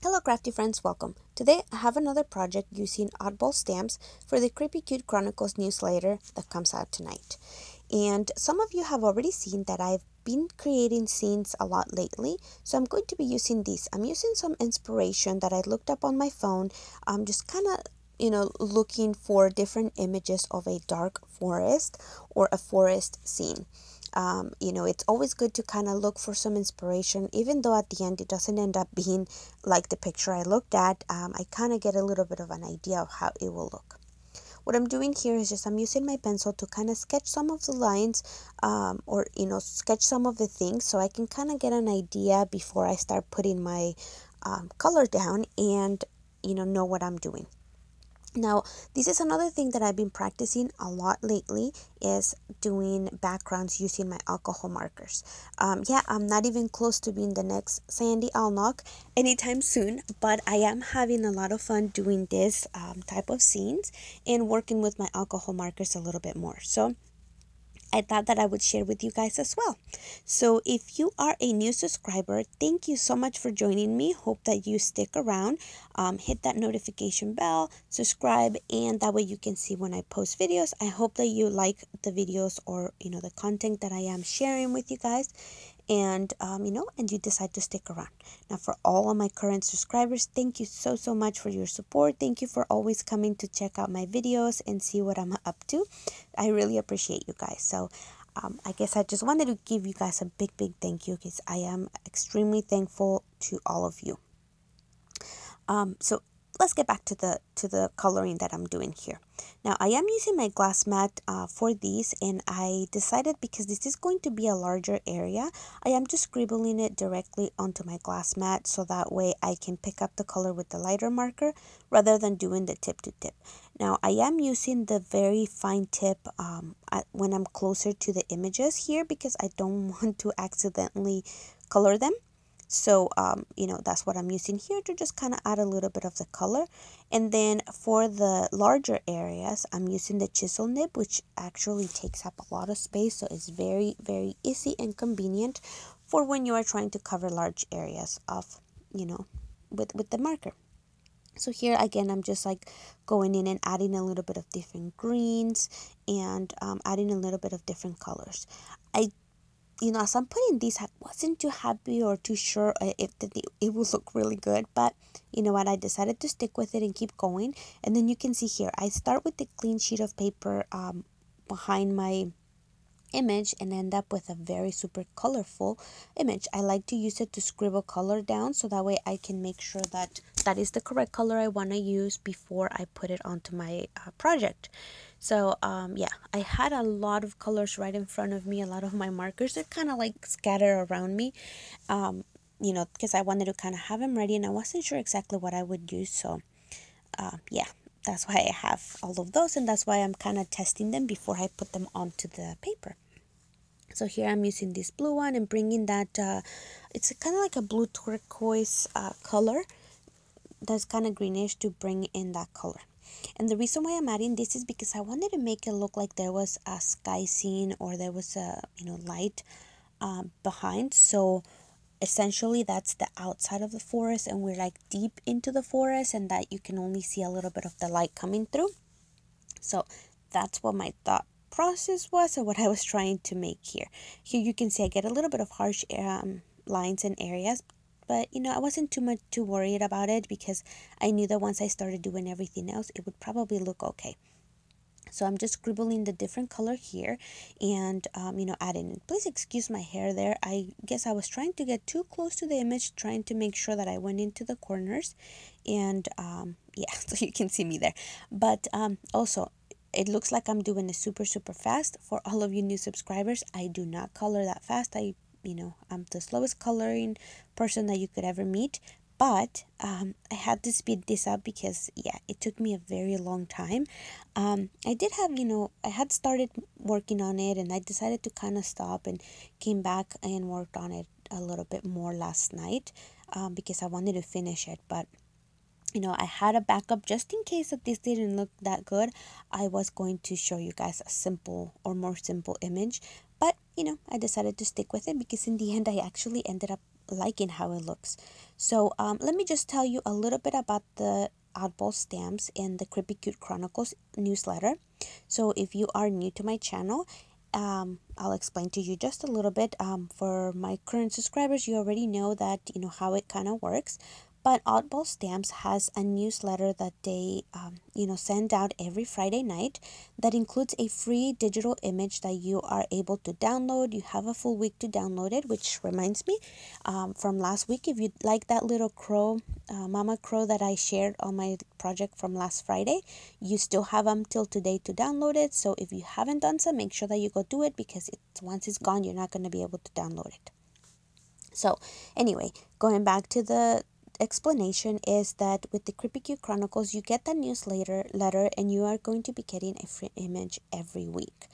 Hello crafty friends, welcome. Today I have another project using Oddball Stamps for the Creepy Cute Chronicles newsletter that comes out tonight. And some of you have already seen that I've been creating scenes a lot lately, so I'm going to be using these. I'm using some inspiration that I looked up on my phone. I'm just kind of looking for different images of a dark forest or a forest scene. It's always good to kind of look for some inspiration, even though at the end it doesn't end up being like the picture I looked at. I kind of get a little bit of an idea of how it will look. What I'm doing here is just I'm using my pencil to kind of sketch some of the lines, or sketch some of the things so I can kind of get an idea before I start putting my color down and know what I'm doing. Now, this is another thing that I've been practicing a lot lately is doing backgrounds using my alcohol markers. Yeah, I'm not even close to being the next Sandy Alnock anytime soon, but I am having a lot of fun doing this type of scenes and working with my alcohol markers a little bit more. So I thought that I would share with you guys as well. So if you are a new subscriber, thank you so much for joining me. Hope that you stick around. Hit that notification bell, subscribe, and that way you can see when I post videos. I hope that you like the videos or the content that I am sharing with you guys, and and you decide to stick around. Now, for all of my current subscribers, thank you so much for your support. Thank you for always coming to check out my videos and see what I'm up to. I really appreciate you guys. So I guess I just wanted to give you guys a big thank you because I am extremely thankful to all of you. So let's get back to the coloring that I'm doing here. Now I am using my glass mat for these, and I decided because this is going to be a larger area, I am just scribbling it directly onto my glass mat so that way I can pick up the color with the lighter marker rather than doing the tip to tip. Now I am using the very fine tip when I'm closer to the images here because I don't want to accidentally color them. So, that's what I'm using here to just kind of add a little bit of the color. And then for the larger areas, I'm using the chisel nib, which actually takes up a lot of space. So it's very easy and convenient for when you are trying to cover large areas of, with the marker. So here again, I'm just like going in and adding a little bit of different greens and adding a little bit of different colors. I as I'm putting these, I wasn't too happy or too sure if it would look really good. But you know what? I decided to stick with it and keep going. And then you can see here, I start with the clean sheet of paper behind my image and end up with a very super colorful image. I like to use it to scribble color down so that way I can make sure that that is the correct color I want to use before I put it onto my project. So yeah, I had a lot of colors right in front of me. A lot of my markers are kind of like scattered around me, because I wanted to kind of have them ready and I wasn't sure exactly what I would use. So yeah, that's why I have all of those, and that's why I'm kind of testing them before I put them onto the paper. So here I'm using this blue one and bringing that, it's kind of like a blue turquoise color that's kind of greenish to bring in that color. And the reason why I'm adding this is because I wanted to make it look like there was a sky scene or there was a light behind. So essentially that's the outside of the forest and we're like deep into the forest and that you can only see a little bit of the light coming through. So that's what my thought process was and what I was trying to make here. Here you can see I get a little bit of harsh lines and areas, but I wasn't too much too worried about it because I knew that once I started doing everything else, it would probably look okay. So I'm just scribbling the different color here and, adding it. Please excuse my hair there. I guess I was trying to get too close to the image, trying to make sure that I went into the corners. And, yeah, so you can see me there. But also, it looks like I'm doing it super fast. For all of you new subscribers, I do not color that fast. I'm the slowest coloring person that you could ever meet. But I had to speed this up because, yeah, it took me a very long time. I did have, I had started working on it and I decided to kind of stop and came back and worked on it a little bit more last night because I wanted to finish it. But I had a backup just in case that this didn't look that good. I was going to show you guys a simple or more simple image, but I decided to stick with it because in the end I actually ended up liking how it looks. So let me just tell you a little bit about the Oddball Stamps and the Creepy Cute Chronicles newsletter. So if you are new to my channel, I'll explain to you just a little bit. For my current subscribers, you already know that how it kind of works. But Oddball Stamps has a newsletter that they send out every Friday night that includes a free digital image that you are able to download. You have a full week to download it, which reminds me, from last week, if you like that little crow, mama crow that I shared on my project from last Friday, you still have till today to download it. So if you haven't done so, make sure that you go do it, because once it's gone, you're not going to be able to download it. So anyway, going back to the explanation, is that with the Creepy Cute Chronicles, you get that newsletter letter, and you are going to be getting a free image every week.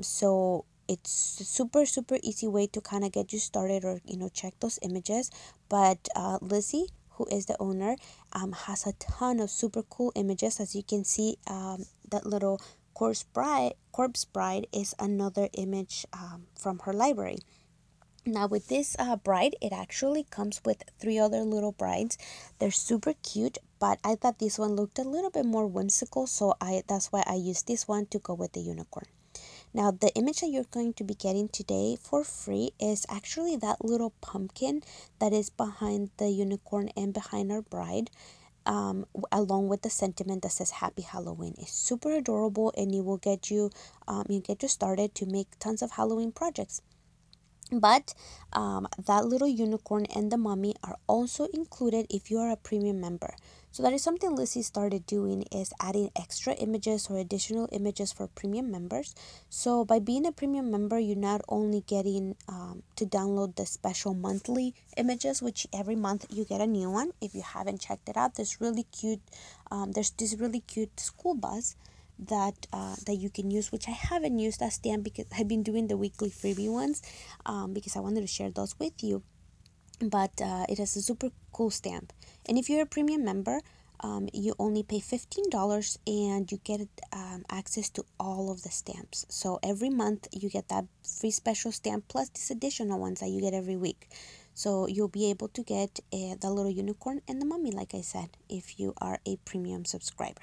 So it's a super easy way to kind of get you started, or check those images. But Lizzie, who is the owner, has a ton of super cool images. As you can see, that little corpse bride is another image from her library. Now with this bride, it actually comes with three other little brides. They're super cute, but I thought this one looked a little bit more whimsical, so that's why I used this one to go with the unicorn. Now the image that you're going to be getting today for free is actually that little pumpkin that is behind the unicorn and behind our bride. Along with the sentiment that says Happy Halloween. It's super adorable, and it will get you get you started to make tons of Halloween projects. But that little unicorn and the mummy are also included if you are a premium member. So that is something Lizzie started doing, is adding extra images or additional images for premium members. So by being a premium member, you're not only getting to download the special monthly images, which every month you get a new one. If you haven't checked it out, there's this really cute school bus that you can use, which I haven't used that stamp because I've been doing the weekly freebie ones, because I wanted to share those with you. But it is a super cool stamp, and if you're a premium member, you only pay $15, and you get access to all of the stamps. So every month you get that free special stamp plus these additional ones that you get every week. So you'll be able to get the little unicorn and the mummy, like I said, if you are a premium subscriber.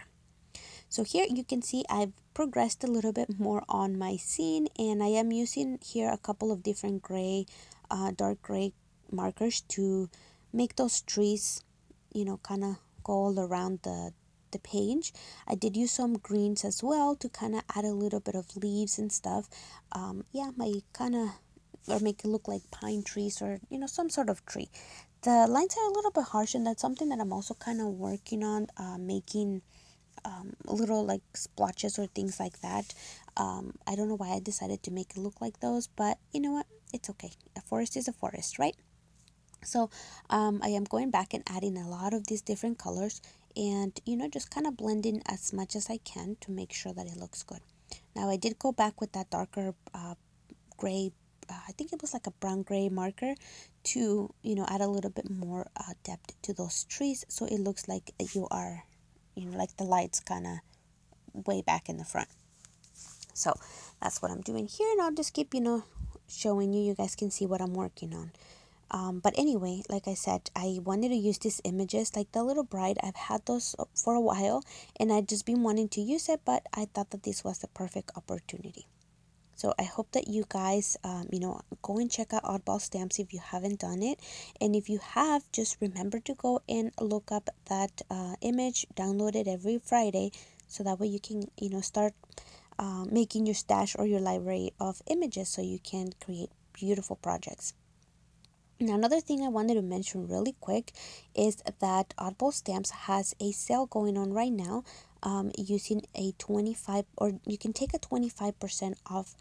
So here you can see I've progressed a little bit more on my scene, and I am using here a couple of different dark gray markers to make those trees, kind of go all around the page. I did use some greens as well to kind of add a little bit of leaves and stuff. Yeah, my kind of, or make it look like pine trees, or some sort of tree. The lines are a little bit harsh, and that's something that I'm also kind of working on, making little like splotches or things like that. I don't know why I decided to make it look like those, but you know what? It's okay. A forest is a forest, right? So I am going back and adding a lot of these different colors, and just kind of blending as much as I can to make sure that it looks good. Now I did go back with that darker gray, I think it was like a brown gray marker, to add a little bit more depth to those trees, so it looks like you are, like the lights kind of way back in the front. So that's what I'm doing here, and I'll just keep showing you. You guys can see what I'm working on. But anyway, like I said, I wanted to use these images, like the little bride. I've had those for a while, and I'd just been wanting to use it, but I thought that this was the perfect opportunity. So I hope that you guys, go and check out Oddball Stamps if you haven't done it. And if you have, just remember to go and look up that image, download it every Friday, so that way you can, start making your stash or your library of images, so you can create beautiful projects. Now, another thing I wanted to mention really quick is that Oddball Stamps has a sale going on right now, using a 25, or you can take a 25% off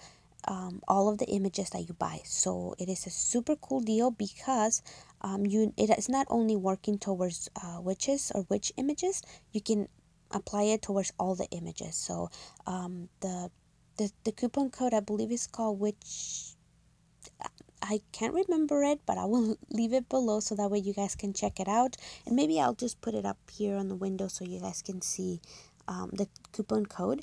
all of the images that you buy. So it is a super cool deal, because it is not only working towards witches or witch images, you can apply it towards all the images. So the coupon code, I believe, is called witch. I can't remember it, but I will leave it below, so that way you guys can check it out. And maybe I'll just put it up here on the window so you guys can see the coupon code.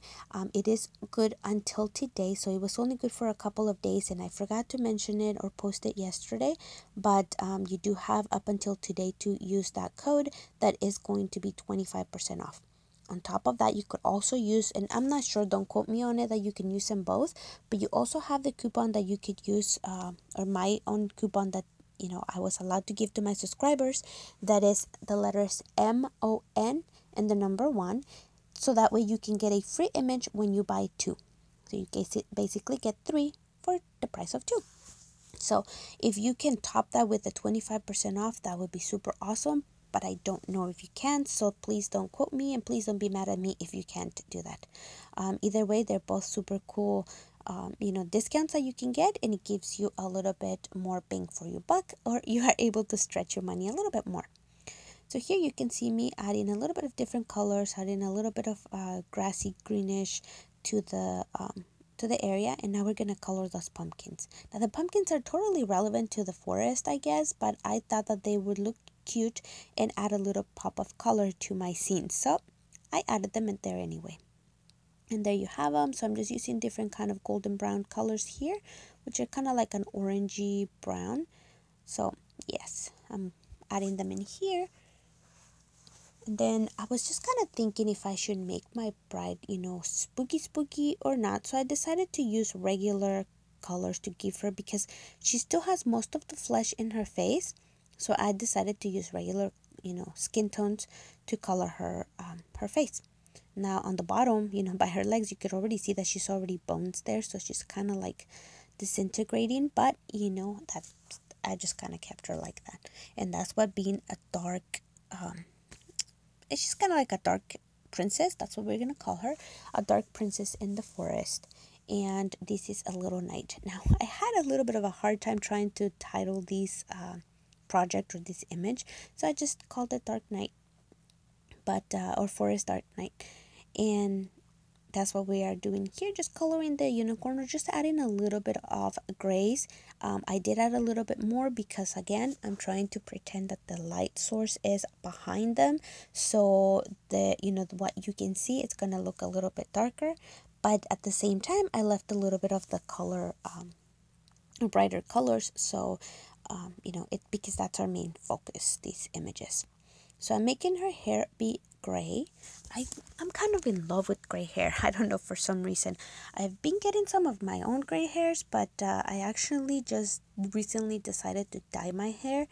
It is good until today, so it was only good for a couple of days, and I forgot to mention it or post it yesterday, but you do have up until today to use that code. That is going to be 25% off. On top of that, you could also use, and I'm not sure, don't quote me on it, that you can use them both, but you also have the coupon that you could use, or my own coupon that I was allowed to give to my subscribers. That is the letters MON and the number 1, so that way you can get a free image when you buy 2. So you basically get 3 for the price of 2. So if you can top that with the 25% off, that would be super awesome. But I don't know if you can, so please don't quote me, and please don't be mad at me if you can't do that. Either way, they're both super cool, discounts that you can get, and it gives you a little bit more bang for your buck, or you are able to stretch your money a little bit more. So here you can see me adding a little bit of different colors, adding a little bit of grassy greenish to the area, and now we're gonna color those pumpkins. Now the pumpkins are totally relevant to the forest, I guess, but I thought that they would look cute and add a little pop of color to my scene, so I added them in there anyway. And there you have them. So I'm just using different kind of golden brown colors here, which are kind of like an orangey brown. So yes, I'm adding them in here. And then I was just kind of thinking if I should make my bride, spooky or not. So I decided to use regular colors to give her, because she still has most of the flesh in her face. So I decided to use regular, skin tones to color her face. Now on the bottom, by her legs, you could already see that she's already bones there. So she's kind of like disintegrating. But, that I just kind of kept her like that. And that's what being a dark, she's kind of like a dark princess. That's what we're going to call her. A dark princess in the forest. And this is a little knight. Now, I had a little bit of a hard time trying to title this project or this image. So I just called it Dark Knight. Or Forest Dark Knight. And that's what we are doing here, just coloring the unicorn, or just adding a little bit of grays. I did add a little bit more because, again, I'm trying to pretend that the light source is behind them, so the what you can see, it's gonna look a little bit darker, but at the same time I left a little bit of the color, brighter colors, so it, because that's our main focus, these images. So I'm making her hair be gray. I'm kind of in love with gray hair. I don't know, for some reason. I've been getting some of my own gray hairs, but I actually just recently decided to dye my hair.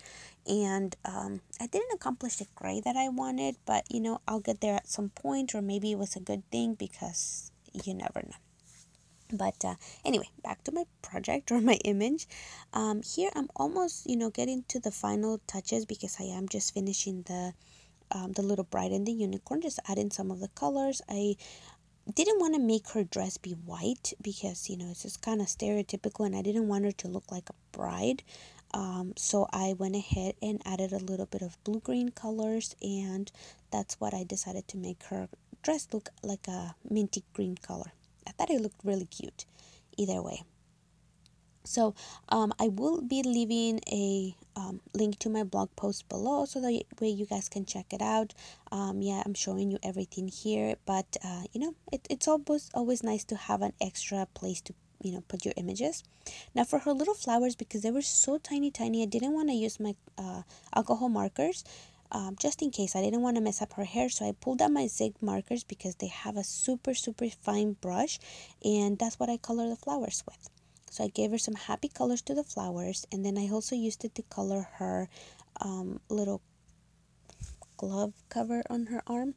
And I didn't accomplish the gray that I wanted, but I'll get there at some point, or maybe it was a good thing, because you never know. But anyway, back to my project or my image. Here I'm almost getting to the final touches, because I am just finishing the little bride and the unicorn, just adding some of the colors. I didn't want to make her dress be white, because it's just kind of stereotypical, and I didn't want her to look like a bride. So I went ahead and added a little bit of blue-green colors, and that's what I decided to make her dress look like, a minty green color. I thought it looked really cute either way. So I will be leaving a link to my blog post below, so that way you guys can check it out. Yeah, I'm showing you everything here, but it's always nice to have an extra place to put your images. Now for her little flowers, because they were so tiny, I didn't want to use my alcohol markers. Just in case, I didn't want to mess up her hair, so I pulled out my zig markers, because they have a super fine brush, and that's what I color the flowers with. So I gave her some happy colors to the flowers, and then I also used it to color her little glove cover on her arm.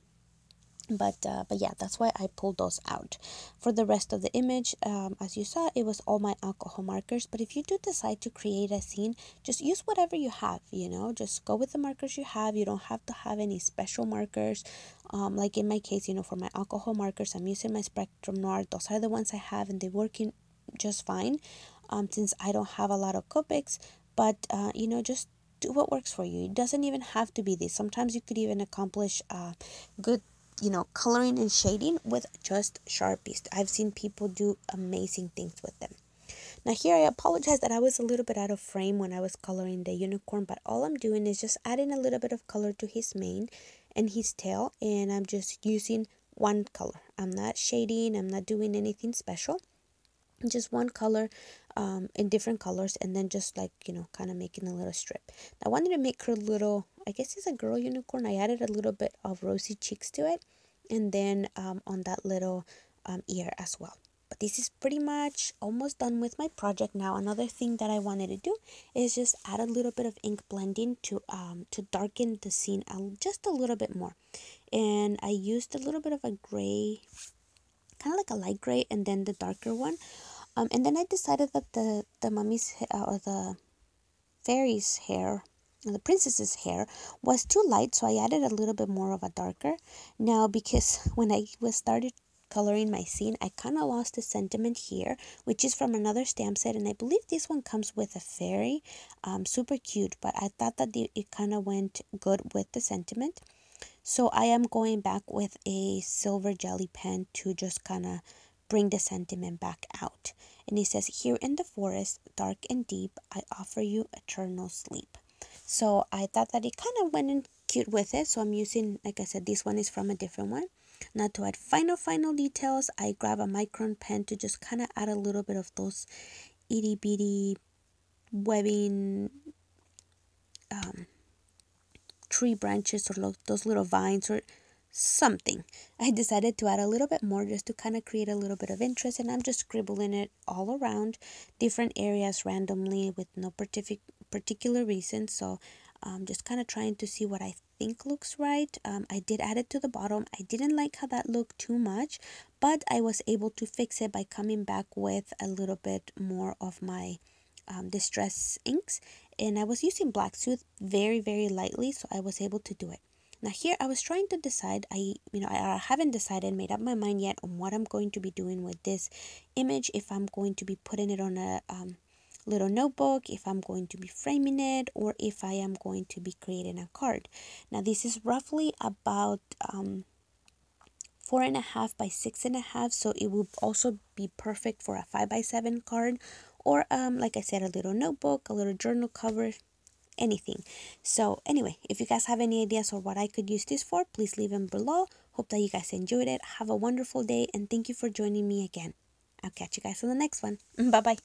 But yeah, that's why I pulled those out. For the rest of the image, as you saw, it was all my alcohol markers. But if you do decide to create a scene, just use whatever you have, just go with the markers you have. You don't have to have any special markers. Like in my case, for my alcohol markers, I'm using my Spectrum Noir. Those are the ones I have, and they're working just fine, since I don't have a lot of Copics. But just do what works for you. It doesn't even have to be this. Sometimes you could even accomplish good coloring and shading with just Sharpies. I've seen people do amazing things with them. Now here, I apologize that I was a little bit out of frame when I was coloring the unicorn, but all I'm doing is just adding a little bit of color to his mane and his tail, and I'm just using one color. I'm not shading, I'm not doing anything special. Just one color in different colors, and then just like, kind of making a little strip. I wanted to make her little, I guess it's a girl unicorn. I added a little bit of rosy cheeks to it, and then on that little ear as well. But this is pretty much almost done with my project now. Another thing that I wanted to do is just add a little bit of ink blending to darken the scene just a little bit more. And I used a little bit of a gray, kind of like a light gray, and then the darker one. And then I decided that the mummy's or the fairy's hair, or the princess's hair, was too light, so I added a little bit more of a darker. Now, because when I was started coloring my scene, I kind of lost the sentiment here, which is from another stamp set, and I believe this one comes with a fairy. Super cute, but I thought that it kind of went good with the sentiment. So I am going back with a silver jelly pen to just kind of bring the sentiment back out. And it says, "Here in the forest, dark and deep, I offer you eternal sleep." So I thought that it kind of went in cute with it. So I'm using, like I said, this one is from a different one. Now to add final details, I grab a micron pen to just kind of add a little bit of those itty bitty webbing tree branches, or those little vines or something. I decided to add a little bit more just to kind of create a little bit of interest, and I'm just scribbling it all around different areas randomly with no particular reason. So just kind of trying to see what I think looks right. I did add it to the bottom. I didn't like how that looked too much, but I was able to fix it by coming back with a little bit more of my distress inks, and I was using black soot very lightly, so I was able to do it. Now here I was trying to decide, I haven't decided, made up my mind yet on what I'm going to be doing with this image. If I'm going to be putting it on a little notebook, if I'm going to be framing it, or if I am going to be creating a card. Now this is roughly about 4.5 by 6.5, so it will also be perfect for a 5x7 card, or like I said, a little notebook, a little journal cover, anything. So anyway, if you guys have any ideas or what I could use this for, please leave them below. Hope that you guys enjoyed it. Have a wonderful day, and thank you for joining me again. I'll catch you guys on the next one. Bye bye.